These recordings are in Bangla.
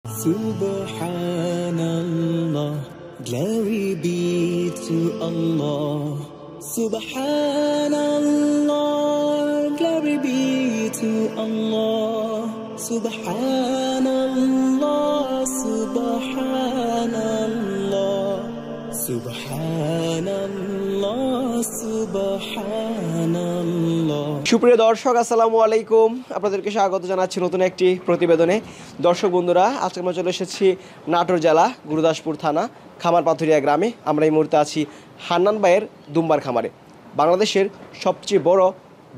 Subhanallah, glory be to Allah. Subhanallah, glory be to Allah. Subhanallah, Subhanallah, Subhanallah, Subhanallah. সুপ্রিয় দর্শক, আসসালামু আলাইকুম। আপনাদেরকে স্বাগত জানাচ্ছি নতুন একটি প্রতিবেদনে। দর্শক বন্ধুরা, আজকে আমরা চলে এসেছি নাটোর জেলা গুরুদাসপুর থানা খামারপাথুরিয়া গ্রামে। আমরা এই মুহূর্তে আছি হান্নান ভাইয়ের দুম্বার খামারে। বাংলাদেশের সবচেয়ে বড়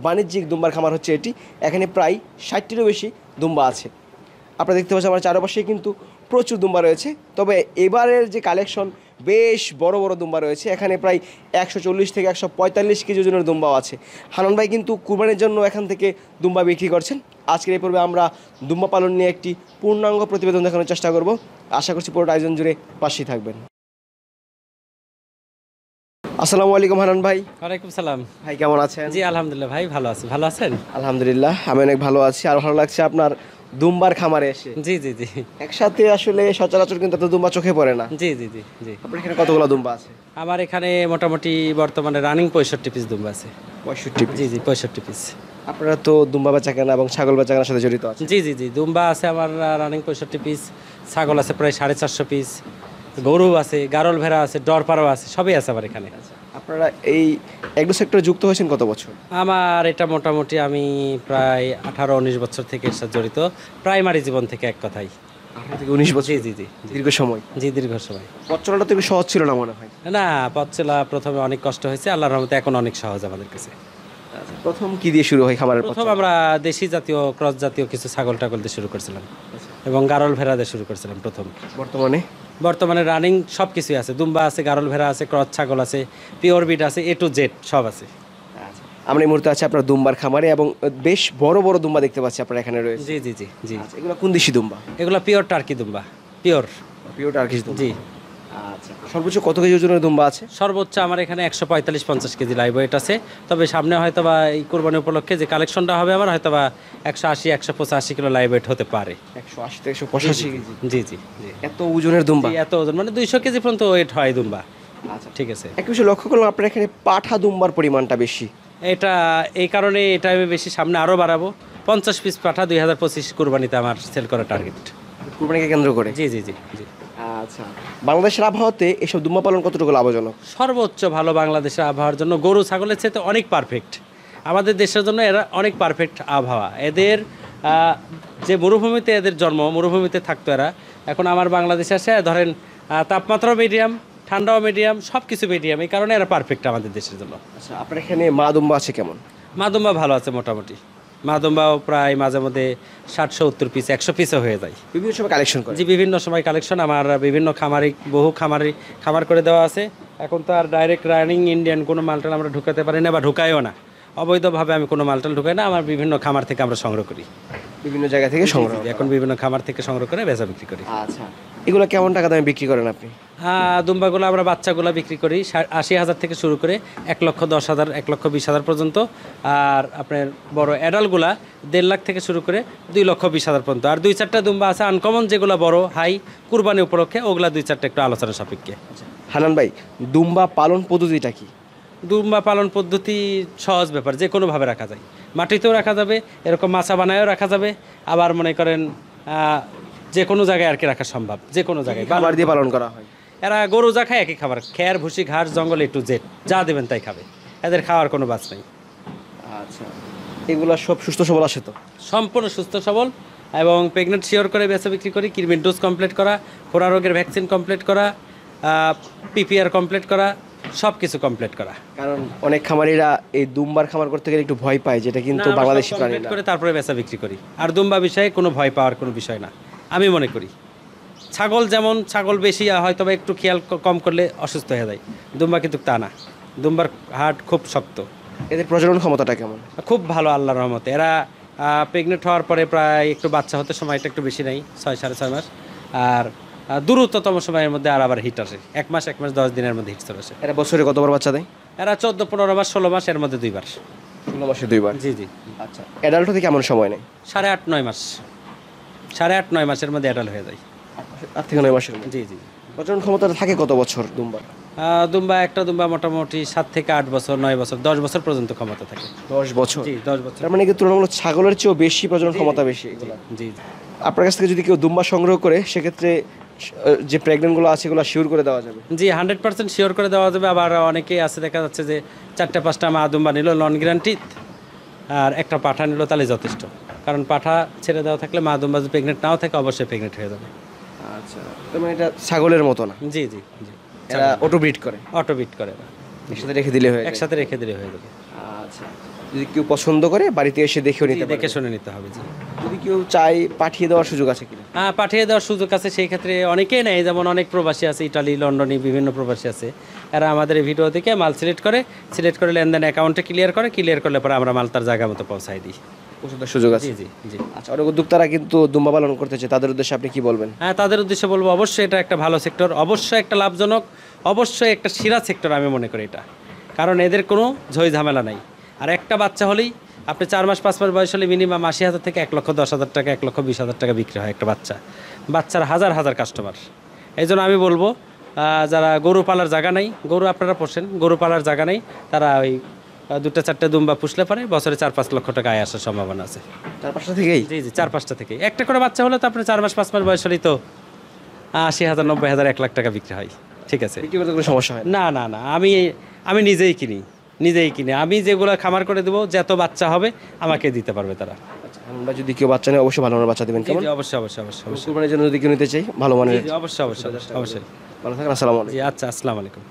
বাণিজ্যিক দুম্বার খামার হচ্ছে এটি। এখানে প্রায় 60টিরও বেশি দুম্বা আছে। আপনারা দেখতে পাচ্ছেন আমার চারপাশে কিন্তু প্রচুর দুম্বা রয়েছে। তবে এবারের যে কালেকশন, বেশ বড় বড় দুম্বা রয়েছে। এখানে প্রায় 140 থেকে 145 কেজি ওজনের দুম্বাও আছে। হান্নান ভাই কিন্তু কুরবানির জন্য এখান থেকে দুম্বা বিক্রি করছেন। আজকের এই পর্বে আমরা দুম্বা পালন নিয়ে একটি পূর্ণাঙ্গ প্রতিবেদন দেখানোর চেষ্টা করব। আশা করছি পুরোটা আয়োজন জুড়ে পাশেই থাকবেন। আসসালামু আলাইকুম হান্নান ভাই। ওয়ালাইকুম সালাম ভাই, কেমন আছেন? জি আলহামদুলিল্লাহ ভাই, ভালো আছি। ভালো আছেন? আলহামদুলিল্লাহ, আমি অনেক ভালো আছি। আর ভালো লাগছে আপনার দুম্বার খামারে এসে। জি জি জি একসাথে আসলে সচরাচর কিন্তু এত দুম্বা চোখে পড়ে না। জি জি জি জি আপনার এখানে কতগুলো দুম্বা আছে? আমার এখানে মোটামুটি বর্তমানে রানিং 65 পিস দুম্বা আছে। 65 জি জি 65 পিস। আপনারা তো দুম্বা বেচা কেনা এবং ছাগল বেচা কেনার সাথে জড়িত আছেন। জি জি জি দুম্বা আছে আমার রানিং 65 পিস, ছাগল আছে প্রায় 450 পিস, গরু আছে, গারল ভেড়া আছে, ডরপাড়াও আছে, সবই আছে আমার এখানে। আপনারা এই এগ্রো সেক্টরে যুক্ত হয়েছেন কত বছর? আমার এটা মোটামুটি আমি প্রায় 18-19 বছর থেকে এর সাথে জড়িত, প্রাইমারি জীবন থেকে এক কথাই। 18 থেকে 19 বছর? জি জি জি দীর্ঘ সময়। জি দীর্ঘ সময়। পথ চলাটা তো একটু সহজ ছিল না মনে হয়? না, পথ চলা প্রথমে অনেক কষ্ট হয়েছে, আল্লাহর রহমতে এখন অনেক সহজ আমাদের কাছে। প্রথম কি দিয়ে শুরু হয় খামারের পথ? প্রথম আমরা দেশি জাতীয় ক্রস জাতীয় কিছু ছাগল টাগল দিয়ে শুরু করেছিলাম এবং গারল ভেড়া দিয়ে শুরু করেছিলাম প্রথম। বর্তমানে রানিং সব কিছুই আছে, দুম্বা আছে, গারল ভেড়া আছে, ক্রস ছাগল আছে, পিওর বিট আছে, A to Z সব আছে। আমরা এই মুহূর্তে আছি আপনার দুম্বার খামারে এবং বেশ বড় বড় দুম্বা দেখতে পাচ্ছি আপনার এখানে রয়েছে। জি জি জি জি এগুলো কোন দেশি দুম্বা? এগুলো পিওর টার্কি দুম্বা, পিওর টার্কিশ দুম্বা। জি। আচ্ছা, সর্বোচ্চ কত কেজি ওজনের দুম্বা আছে? সর্বোচ্চ আমার এখানে 145-50 কেজি লাইভ ওয়েট আছে। তবে সামনে হয়তো বা এই কোরবানি উপলক্ষে যে কালেকশনটা হবে আমার হয়তো বা 180-185 কিলো লাইভ ওয়েট হতে পারে। 180 থেকে 185 কেজি? জি জি জি এত ওজনের দুম্বা? এত ওজন মানে 200 কেজি পর্যন্ত ওয়েট হয় দুম্বা। আচ্ছা, ঠিক আছে। একটা বিষয় লক্ষ্য করলাম আপনার এখানে পাঠা দুম্বার পরিমাণটা বেশি। এটা এই কারণে এটা আমি বেশি সামনে আরও বাড়াবো। 50 পিস পাঠা 2025 কোরবানিতে আমার সেল করার টার্গেট। কুরবানিকে কেন্দ্র করে? জি জি জি জি। আচ্ছা, বাংলাদেশের আবহাওয়াতে এসব দুম্বা পালন কতটুকু লাভজনক? সর্বোচ্চ ভালো। বাংলাদেশের আবহাওয়ার জন্য গরু ছাগলের চেয়ে অনেক পারফেক্ট। আমাদের দেশের জন্য এরা অনেক পারফেক্ট আবহাওয়া। এদের যে মরুভূমিতে এদের জন্ম, মরুভূমিতে থাকতো এরা, এখন আমার বাংলাদেশে আসে ধরেন তাপমাত্রাও মিডিয়াম, ঠান্ডাও মিডিয়াম, সব কিছু মিডিয়াম, এই কারণে এরা পারফেক্ট আমাদের দেশের জন্য। আচ্ছা, আপনার এখানে মা দুম্বা আছে কেমন? মা দুম্বা ভালো আছে মোটামুটি। মা দুম্বাও প্রায় মাঝে মধ্যে 60-70 পিস, 100 পিসও হয়ে যায়। বিভিন্ন সময় কালেকশন করে? জি, বিভিন্ন সময় কালেকশন। আমার বিভিন্ন বহু খামার করে দেওয়া আছে। এখন তো আর ডাইরেক্ট রানিং ইন্ডিয়ান কোনো মালটাল আমরা ঢুকাতে পারি না বা ঢুকাইও না। অবৈধভাবে আমি কোনো মালটাল ঢুকাই না। আমার বিভিন্ন খামার থেকে আমরা সংগ্রহ করি, বিভিন্ন জায়গা থেকে সংগ্রহ। এখন বিভিন্ন খামার থেকে সংগ্রহ করে বেচা বিক্রি করি। আচ্ছা, এগুলো কেমন টাকা দামে বিক্রি করেন আপনি? দুম্বাগুলো আমরা বাচ্চাগুলো বিক্রি করি 80,000 থেকে শুরু করে 1,10,000, 1,20,000 পর্যন্ত। আর আপনার বড় অ্যাডাল্টগুলা 1.5 লাখ থেকে শুরু করে 2,20,000 পর্যন্ত। আর 2-4টা দুম্বা আছে আনকমন, যেগুলো বড় হাই কুরবানি উপলক্ষে, ওগুলা 2-4টা একটু আলোচনা সাপেক্ষে। হান্নান ভাই, দুম্বা পালন পদ্ধতিটা কি? দুম্বা পালন পদ্ধতি সহজ ব্যাপার, যে কোনোভাবে রাখা যায়। মাটিতেও রাখা যাবে, এরকম মাছা বানায়ও রাখা যাবে, আবার মনে করেন যে কোনো জায়গায় আর কি রাখা সম্ভব, যে কোনো জায়গায়। খাবার দিয়ে পালন করা হয়? এরা গরু যা খায় একই খাবার, খেয়ার ভুসি ঘাস জঙ্গল A to Z যা দেবেন তাই খাবে, এদের খাওয়ার কোনো বাস নেই। আচ্ছা, এগুলো সব সুস্থ সবল আসে তো? সম্পূর্ণ সুস্থ সবল এবং প্রেগনেন্ট শিওর করে বেচা বিক্রি করি। কিডনির ডোজ কমপ্লিট করা, খোরা রোগের ভ্যাকসিন কমপ্লিট করা, PPR কমপ্লিট করা, সব কিছু কমপ্লিট করা। কারণ অনেক খামারিরা এই দুম্বার খামার করতে গেলে একটু ভয় পায়, যেটা কিন্তু বাংলাদেশি প্রাণী না। করে তারপরে বেচা বিক্রি করি। আর দুম্বা বিষয়ে কোনো ভয় পাওয়ার কোনো বিষয় না আমি মনে করি। ছাগল যেমন, ছাগল বেশি হয়তো বা একটু খেয়াল কম করলে অসুস্থ হয়ে যায়, দুম্বা কিন্তু তা না। দুম্বার হার্ট খুব শক্ত। এদের প্রজনন ক্ষমতাটা কেমন? খুব ভালো আল্লাহর রহমতে। এরা প্রেগনেন্ট হওয়ার পরে প্রায় একটু বাচ্চা হতে সময়টা একটু বেশি নেই, 6-6.5 মাস। আর দ্রুততম সময়ের মধ্যে আর আবার হিট আসে, 1 মাস 1 মাস 10 দিনের মধ্যে হিট চলে আসে। এরা বছরে কতবার বাচ্চা দেয়? এরা 14-15 মাস 16 মাস, এর মধ্যে 2 বার। 16 মাসে 2 বার? জি জি। আচ্ছা, অ্যাডাল্ট হতে কেমন সময় নেয়? 8.5-9 মাস। 8.5-9 মাসের মধ্যে অ্যাডাল্ট হয়ে যায়। 8 থেকে 9 মাসের মধ্যে। জি জি প্রজনন ক্ষমতা থাকে কত বছর দুম্বা? একটা দুম্বা মোটামুটি 7 থেকে 8 বছর 9 বছর 10 বছর পর্যন্ত ক্ষমতা থাকে। 10 বছর। জি 10 বছর। তার মানে কি তুলনামূলক ছাগলের চেয়েও বেশি প্রজনন ক্ষমতা বেশি এগুলা? জি আপনার কাছ থেকে যদি কেউ দুম্বা সংগ্রহ করে সেক্ষেত্রে যে প্রেগনেন্টগুলো আছে এগুলো শিওর করে দেওয়া যাবে? জি 100% শিওর করে দেওয়া যাবে। আবার অনেকেই আছে দেখা যাচ্ছে যে 4টা 5টা মা দুম্বা নিল নন গ্যারান্টিড, আর একটা পাঠা নিল তাহলে যথেষ্ট। কারণ পাঠা ছেড়ে দেওয়া থাকলে মা দুম্বা যদি প্রেগনেন্ট নাও থাকে অবশ্যই প্রেগনেন্ট হয়ে যাবে। আচ্ছা, তার মানে এটা ছাগলের মতো না, জি জি জি এরা অটো ব্রিড করে, অটো বিট করে না, একসাথে রেখে দিলে হয়? একসাথে রেখে দিলে হয়ে যাবে। আচ্ছা, যদি কেউ পছন্দ করে বাড়িতে এসে দেখেও নিতে পারে? দেখে শুনে নিতে হবে। জি যদি কেউ চায় পাঠিয়ে দেওয়ার সুযোগ আছে কিনা? হ্যাঁ পাঠিয়ে দেওয়ার সুযোগ আছে। সেই ক্ষেত্রে অনেকেই নেয়, যেমন অনেক প্রবাসী আছে, ইটালি লন্ডনে বিভিন্ন প্রবাসী আছে, এরা আমাদের এই ভিডিও থেকে মাল সিলেক্ট করে লেনদেন অ্যাকাউন্টে ক্লিয়ার করলে পরে আমরা মাল তার জায়গা মতো পৌঁছাই দিই। পৌঁছানোর সুযোগ আছে? জি জি জি। আচ্ছা, অনেক উদ্যোক্তারা কিন্তু দুম্বা পালন করতে চায়, তাদের উদ্দেশ্যে আপনি কি বলবেন? হ্যাঁ তাদের উদ্দেশ্যে বলবো অবশ্যই এটা একটা ভালো সেক্টর, অবশ্যই একটা লাভজনক, অবশ্যই একটা সেরা সেক্টর আমি মনে করি এটা। কারণ এদের কোনো ঝই ঝামেলা নাই। আর একটা বাচ্চা হলেই আপনি 4 মাস 5 মাস বয়স হলে মিনিমাম 80,000 থেকে 1,10,000 টাকা 1,20,000 টাকা বিক্রি হয় একটা বাচ্চার হাজার হাজার কাস্টমার। এই জন্য আমি বলবো যারা গরু পালার জায়গা নাই, গরু আপনারা পোষেন, গরু পালার জায়গা নেই, তারা ওই 2-4টা দুম্বা পুষলে পারে বছরে 4-5 লক্ষ টাকা আয় আসার সম্ভাবনা আছে। 4-5টা থেকেই? জি জি 4-5টা থেকে। একটা করে বাচ্চা হলে তো আপনার 4 মাস 5 মাস বয়স হলেই তো 80,000 90,000 1 লাখ টাকা বিক্রি হয়। ঠিক আছে, বিক্রি করতে কোনো সমস্যা হয় না? না না না, আমি নিজেই কিনি। আমি যেগুলো খামার করে দেবো, যত বাচ্চা হবে আমাকে দিতে পারবে তারা। আচ্ছা, আমরা যদি কেউ বাচ্চা নেয় অবশ্যই ভালো মানের বাচ্চা দেবেন, জি কেমন? জি অবশ্যই অবশ্যই অবশ্যই অবশ্যই। কুরবানির জন্য যদি কেউ নিতে চাই ভালো মানের? জি, জি, অবশ্যই অবশ্যই অবশ্যই। ভালো থাকেন, আসসালামু আলাইকুম। জি আচ্ছা, আসসালামু আলাইকুম।